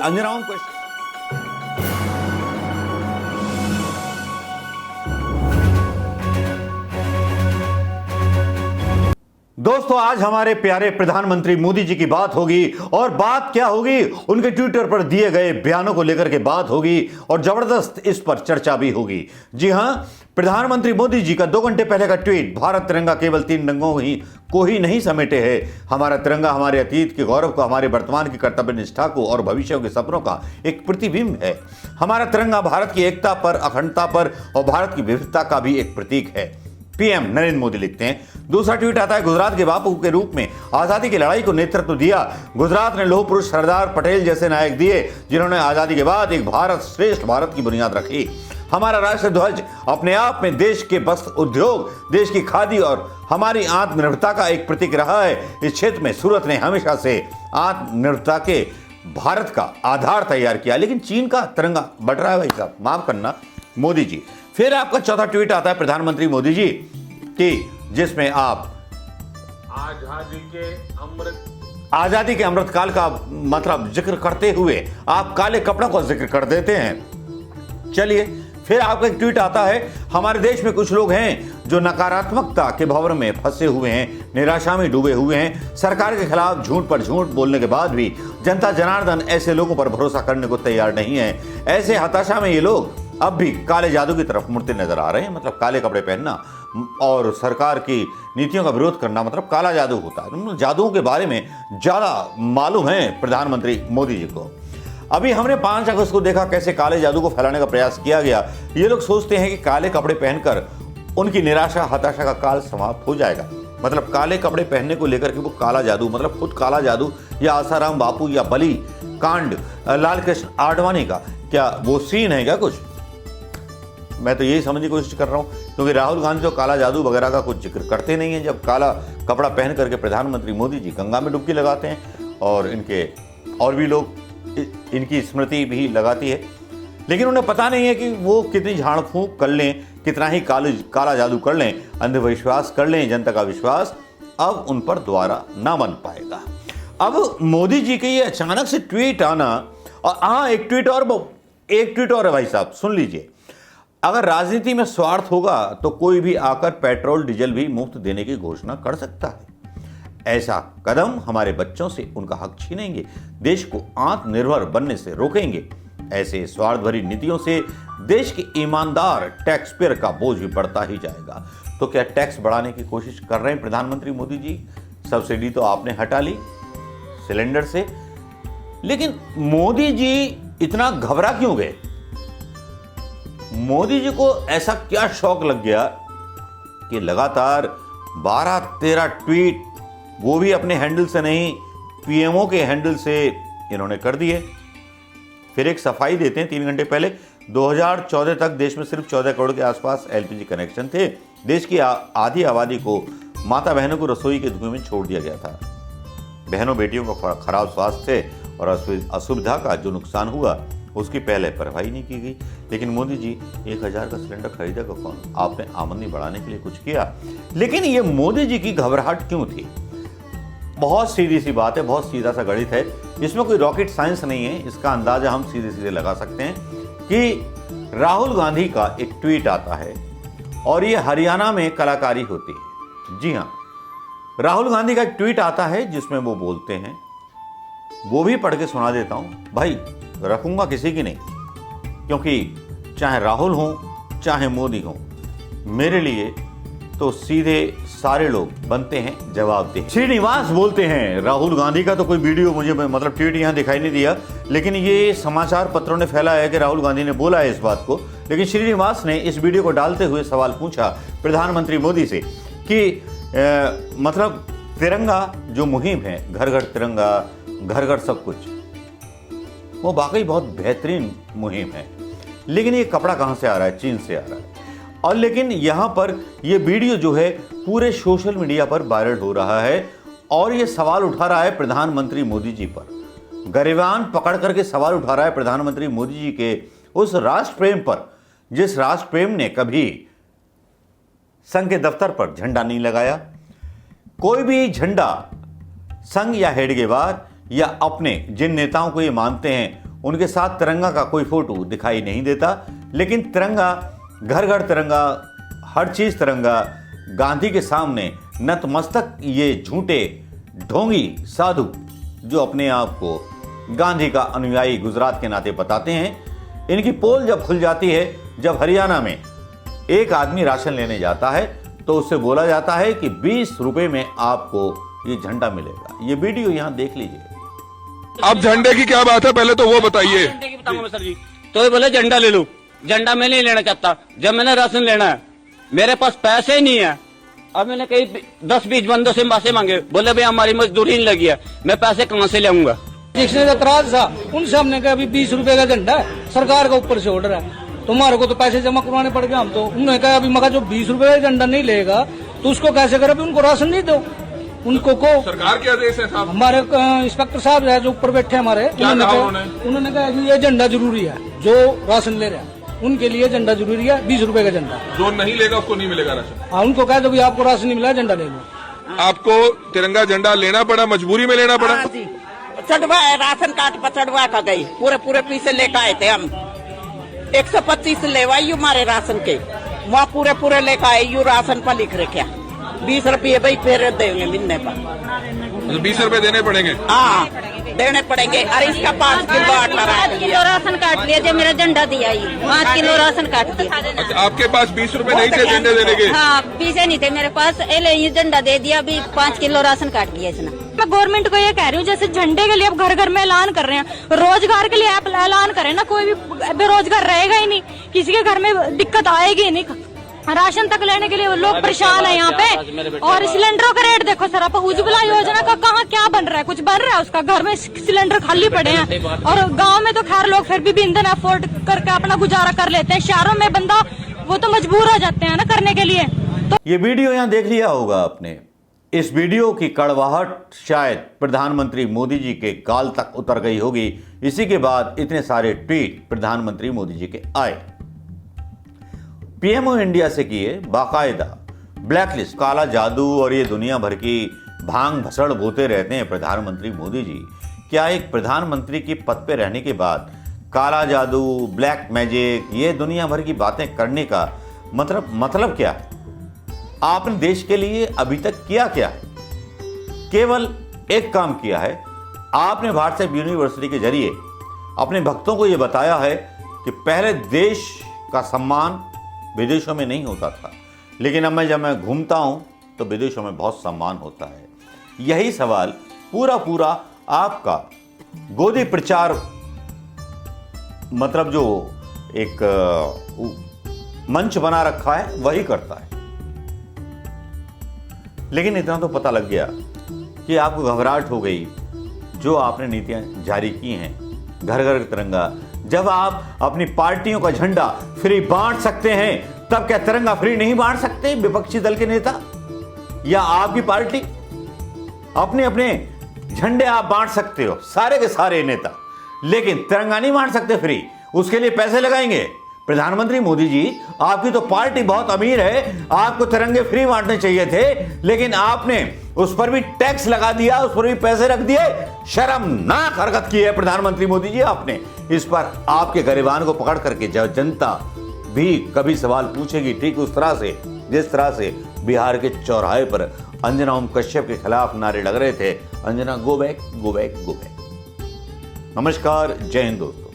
अंजनाओं question. दोस्तों, आज हमारे प्यारे प्रधानमंत्री मोदी जी की बात होगी। और बात क्या होगी? उनके ट्विटर पर दिए गए बयानों को लेकर के बात होगी और जबरदस्त इस पर चर्चा भी होगी। जी हां, प्रधानमंत्री मोदी जी का 2 घंटे पहले का ट्वीट, भारत तिरंगा केवल 3 रंगों को ही नहीं समेटे है। हमारा तिरंगा हमारे अतीत के गौरव को, हमारे वर्तमान की कर्तव्य निष्ठा को और भविष्य के सपनों का एक प्रतिबिंब है। हमारा तिरंगा भारत की एकता पर, अखंडता पर और भारत की विविधता का भी एक प्रतीक है। पीएम नरेंद्र मोदी लिखते हैं। दूसरा ट्वीट आता है, गुजरात के बापू के रूप में आजादी की लड़ाई को नेतृत्व दिया। गुजरात ने लौह पुरुष सरदार पटेल जैसे नायक दिए, जिन्होंने आजादी के बाद एक भारत श्रेष्ठ भारत की बुनियाद रखी। हमारा राष्ट्र ध्वज अपने आप में देश के वस्त्र उद्योग, देश की खादी और हमारी आत्मनिर्भरता का एक प्रतीक रहा है। इस क्षेत्र में सूरत ने हमेशा से आत्मनिर्भरता के भारत का आधार तैयार किया। लेकिन चीन का तिरंगा बढ़ रहा है भाई साहब, माफ करना मोदी जी। फिर आपका चौथा ट्वीट आता है प्रधानमंत्री मोदी जी की, जिसमें आप आजादी के अमृत काल का मतलब जिक्र करते हुए आप काले कपड़ों का जिक्र कर देते हैं। चलिए, फिर आपका एक ट्वीट आता है, हमारे देश में कुछ लोग हैं जो नकारात्मकता के भंवर में फंसे हुए हैं, निराशा में डूबे हुए हैं। सरकार के खिलाफ झूठ पर झूठ बोलने के बाद भी जनता जनार्दन ऐसे लोगों पर भरोसा करने को तैयार नहीं है। ऐसे हताशा में ये लोग अब भी काले जादू की तरफ मुड़ते नजर आ रहे हैं। मतलब काले कपड़े पहनना और सरकार की नीतियों का विरोध करना मतलब काला जादू होता है। जादुओं के बारे में ज्यादा मालूम है प्रधानमंत्री मोदी जी को। अभी हमने 5 अगस्त को देखा कैसे काले जादू को फैलाने का प्रयास किया गया। ये लोग सोचते हैं कि काले कपड़े पहनकर उनकी निराशा हताशा का काल समाप्त हो जाएगा। मतलब काले कपड़े पहनने को लेकर के वो काला जादू, मतलब खुद काला जादू, या आसाराम बापू या बली कांड लाल कृष्ण आडवाणी का क्या वो सीन है क्या कुछ? मैं तो यही समझने की कोशिश कर रहा हूं, क्योंकि राहुल गांधी तो काला जादू वगैरह का कुछ जिक्र करते नहीं है। जब काला कपड़ा पहन करके प्रधानमंत्री मोदी जी गंगा में डुबकी लगाते हैं और इनके और भी लोग इनकी स्मृति भी लगाती है। लेकिन उन्हें पता नहीं है कि वो कितनी झाड़ फूंक कर लें, कितना ही काला जादू कर लें, अंधविश्वास कर लें, जनता का विश्वास अब उन पर दोबारा ना बन पाएगा। अब मोदी जी के ये अचानक से ट्वीट आना, और हाँ, एक ट्वीट और है भाई साहब, सुन लीजिए। अगर राजनीति में स्वार्थ होगा तो कोई भी आकर पेट्रोल डीजल भी मुफ्त देने की घोषणा कर सकता है। ऐसा कदम हमारे बच्चों से उनका हक छीनेंगे, देश को आत्मनिर्भर बनने से रोकेंगे। ऐसे स्वार्थ भरी नीतियों से देश के ईमानदार टैक्स पेयर का बोझ भी बढ़ता ही जाएगा। तो क्या टैक्स बढ़ाने की कोशिश कर रहे हैं प्रधानमंत्री मोदी जी? सब्सिडी तो आपने हटा ली सिलेंडर से, लेकिन मोदी जी इतना घबरा क्यों गए? मोदी जी को ऐसा क्या शौक लग गया कि लगातार 12-13 ट्वीट, वो भी अपने हैंडल से नहीं, पीएमओ के हैंडल से इन्होंने कर दिए। फिर एक सफाई देते हैं। 3 घंटे पहले 2014 तक देश में सिर्फ 14 करोड़ के आसपास एलपीजी कनेक्शन थे। देश की आधी आबादी को, माता बहनों को रसोई के धुएं में छोड़ दिया गया था। बहनों बेटियों का खराब स्वास्थ्य और असुविधा का जो नुकसान हुआ उसकी पहले परवाही नहीं की गई। लेकिन मोदी जी 1000 का सिलेंडर खरीदेगा कौन? आपने आमदनी बढ़ाने के लिए कुछ किया। लेकिन ये मोदी जी की घबराहट क्यों थी? बहुत सीधी सी बात है, बहुत सीधा सा गणित है, इसमें कोई रॉकेट साइंस नहीं है। इसका अंदाजा हम सीधे सीधे लगा सकते हैं कि राहुल गांधी का एक ट्वीट आता है और ये हरियाणा में कलाकारी होती है। जी हाँ, राहुल गांधी का एक ट्वीट आता है जिसमें वो बोलते हैं, वो भी पढ़ के सुना देता हूं भाई, रखूंगा किसी की नहीं, क्योंकि चाहे राहुल हो चाहे मोदी हो, मेरे लिए तो सीधे सारे लोग बनते हैं जवाबदेह। श्रीनिवास बोलते हैं, राहुल गांधी का तो कोई वीडियो मुझे मतलब ट्वीट यहां दिखाई नहीं दिया, लेकिन ये समाचार पत्रों ने फैलाया है कि राहुल गांधी ने बोला है इस बात को। लेकिन श्रीनिवास ने इस वीडियो को डालते हुए सवाल पूछा प्रधानमंत्री मोदी से कि मतलब तिरंगा जो मुहिम है, घर घर तिरंगा, घर घर सब कुछ, वो वाकई बहुत बेहतरीन मुहिम है। लेकिन ये कपड़ा कहां से आ रहा है? चीन से आ रहा है। और लेकिन यहां पर ये वीडियो जो है पूरे सोशल मीडिया पर वायरल हो रहा है और ये सवाल उठा रहा है प्रधानमंत्री मोदी जी पर। गरिबान पकड़ करके सवाल उठा रहा है प्रधानमंत्री मोदी जी के उस राष्ट्र प्रेम पर, जिस राष्ट्र प्रेम ने कभी संघ के दफ्तर पर झंडा नहीं लगाया। कोई भी झंडा संघ या हेडगेवार या अपने जिन नेताओं को ये मानते हैं उनके साथ तिरंगा का कोई फोटो दिखाई नहीं देता, लेकिन तिरंगा, घर घर तिरंगा, हर चीज तिरंगा, गांधी के सामने नतमस्तक ये झूठे ढोंगी साधु जो अपने आप को गांधी का अनुयायी गुजरात के नाते बताते हैं, इनकी पोल जब खुल जाती है, जब हरियाणा में एक आदमी राशन लेने जाता है तो उससे बोला जाता है कि 20 रुपए में आपको ये झंडा मिलेगा। ये वीडियो यहां देख लीजिए। अब झंडे की क्या बात है, पहले तो वो बताइए। झंडे की बताऊंगा सर जी। तो ये बोले झंडा ले लो, झंडा मैं नहीं लेना चाहता। जब मैंने राशन लेना है, मेरे पास पैसे ही नहीं है। अब मैंने कई 10-20 बंदों से पैसे मांगे, बोले भाई हमारी मजदूरी नहीं लगी है, मैं पैसे कहाँ से लाऊंगा। जिसने एतराज था उनसे हमने कहा अभी 20 रुपए का झंडा है, सरकार का ऊपर से ऑर्डर है, तुम्हारे को तो पैसे जमा करवाने पड़ गए। हम तो उन्होंने कहा अभी मगर जो 20 रुपए का झंडा नहीं लेगा तो उसको कैसे करे, उनको राशन नहीं दो। उनको को सरकार के आदेश है साहब। हमारे इंस्पेक्टर साहब है जो ऊपर बैठे हमारे, उन्होंने कहा कि ये झंडा जरूरी है, जो राशन ले रहे हैं उनके लिए झंडा जरूरी है, 20 रुपए का झंडा। जो नहीं लेगा उसको नहीं मिलेगा राशन। हाँ, उनको कह दो आपको राशन नहीं मिला, झंडा ले लो। आपको तिरंगा झंडा लेना पड़ा, मजबूरी में लेना पड़ा। चढ़वा राशन कार्ड पर चढ़वा कर गई, पूरे पैसे लेकर आए थे हम। 125 लेवाई हमारे राशन के, वहाँ पूरे लेकर आए। यू राशन पर लिख रखे 20 रुपये भाई फिर देंगे मिलने पर। 20 रुपए देने पड़ेंगे। हाँ देने पड़ेंगे। अरे इसका 5 किलो आटा 5 किलो राशन काट लिया, जो मेरा झंडा दिया ही 5 किलो राशन काट दिया। अच्छा, आपके पास 20 रुपए नहीं थे झंडे देने के? हाँ, पैसे नहीं थे मेरे पास, ये झंडा दे दिया, अभी 5 किलो राशन काट दिया इसने। मैं गवर्नमेंट को ये कह रही हूँ, जैसे झंडे के लिए अब घर घर में ऐलान कर रहे हैं, रोजगार के लिए आप ऐलान करें ना, कोई भी बेरोजगार रहेगा ही नहीं, किसी के घर में दिक्कत आएगी नहीं। राशन तक लेने के लिए लोग परेशान है यहाँ पे। और सिलेंडरों का रेट देखो सर, आप उज्ज्वला योजना का कहाँ क्या बन रहा है, कुछ बन रहा है उसका? घर में सिलेंडर खाली पड़े हैं। और गांव में तो खैर लोग फिर भी ईंधन अफोर्ड करके अपना गुजारा कर लेते हैं, शहरों में बंदा वो तो मजबूर हो जाते हैं ना करने के लिए। तो ये वीडियो यहां देख लिया होगा आपने। इस वीडियो की कड़वाहट शायद प्रधानमंत्री मोदी जी के गाल तक उतर गई होगी। इसी के बाद इतने सारे ट्वीट प्रधानमंत्री मोदी जी के आए। पीएमओ इंडिया से किए बाकायदा ब्लैकलिस्ट, काला जादू और ये दुनिया भर की भांग भसड़ बोते रहते हैं प्रधानमंत्री मोदी जी। क्या एक प्रधानमंत्री की पद पे रहने के बाद काला जादू, ब्लैक मैजिक, ये दुनिया भर की बातें करने का मतलब क्या है? आपने देश के लिए अभी तक किया क्या है? केवल एक काम किया है, आपने व्हाट्सएप यूनिवर्सिटी के जरिए अपने भक्तों को यह बताया है कि पहले देश का सम्मान विदेशों में नहीं होता था, लेकिन अब जब मैं घूमता हूं तो विदेशों में बहुत सम्मान होता है। यही सवाल पूरा आपका गोदी प्रचार मतलब जो एक मंच बना रखा है वही करता है। लेकिन इतना तो पता लग गया कि आपको घबराहट हो गई जो आपने नीतियां जारी की हैं, घर घर तिरंगा। जब आप अपनी पार्टियों का झंडा फ्री बांट सकते हैं, तब क्या तिरंगा फ्री नहीं बांट सकते विपक्षी दल के नेता या आपकी पार्टी? अपने अपने झंडे आप बांट सकते हो, सारे के सारे नेता, लेकिन तिरंगा नहीं बांट सकते फ्री। उसके लिए पैसे लगाएंगे। प्रधानमंत्री मोदी जी, आपकी तो पार्टी बहुत अमीर है, आपको तिरंगे फ्री बांटने चाहिए थे, लेकिन आपने उस पर भी टैक्स लगा दिया, उस पर भी पैसे रख दिए। शर्मनाक हरकत की है प्रधानमंत्री मोदी जी आपने। इस पर आपके गरिबान को पकड़ करके जब जनता भी कभी सवाल पूछेगी, ठीक उस तरह से जिस तरह से बिहार के चौराहे पर अंजना ओम कश्यप के खिलाफ नारे लग रहे थे, Anjana go back go back go back. नमस्कार, जय हिंद दोस्तों।